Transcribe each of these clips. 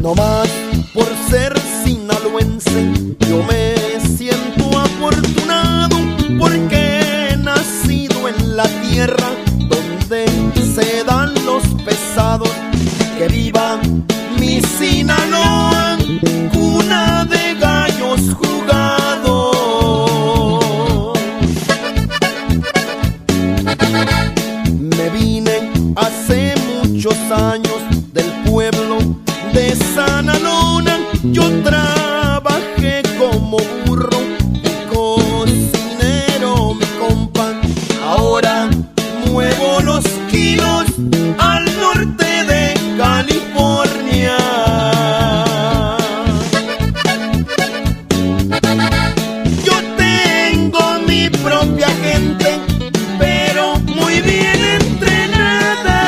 No más por ser sinaloense, yo me siento afortunado porque he nacido en la tierra donde se dan los pesados. Que viva mi Sinaloa, cuna de gallos jugados. Me vine hace muchos años del pueblo de Sanalona. Yo trabajé como burro y cocinero, mi compa. Ahora muevo los kilos al norte de California. Yo tengo mi propia gente, pero muy bien entrenada.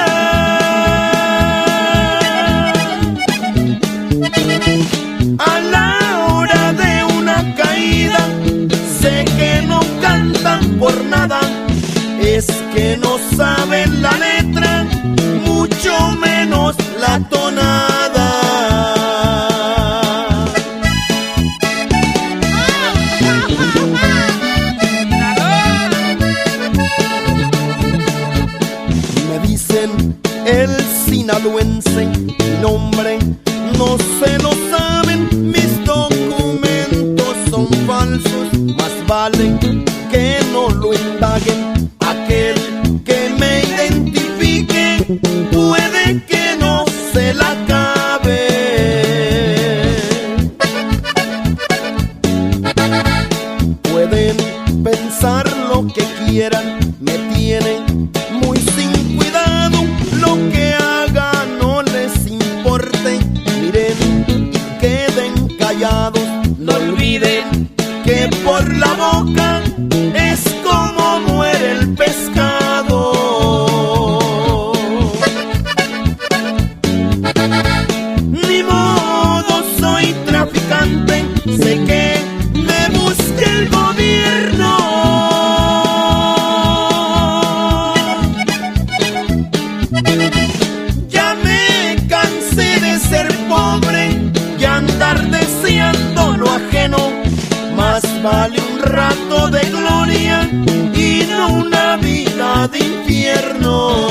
A la hora de una caída, sé que no cantan por nada. Es que no saben la letra, mucho menos la tonada. Me dicen el sinaloense, mi nombre no se lo saben. Mis documentos son falsos, más vale que no lo indaguen. Aquel que me identifique puede que no se la acabe. Pueden pensar lo que quieran, me tienen muy sin cuidado. Lo que haga no les importe, miren y queden callados. No olviden que por la boca es como muere el pescado. Ni modo, soy traficante, sé que me busque el gobierno. Ya me cansé de ser pobre y andar deseando lo ajeno. Más vale un rato de gloria y no una vida de infierno.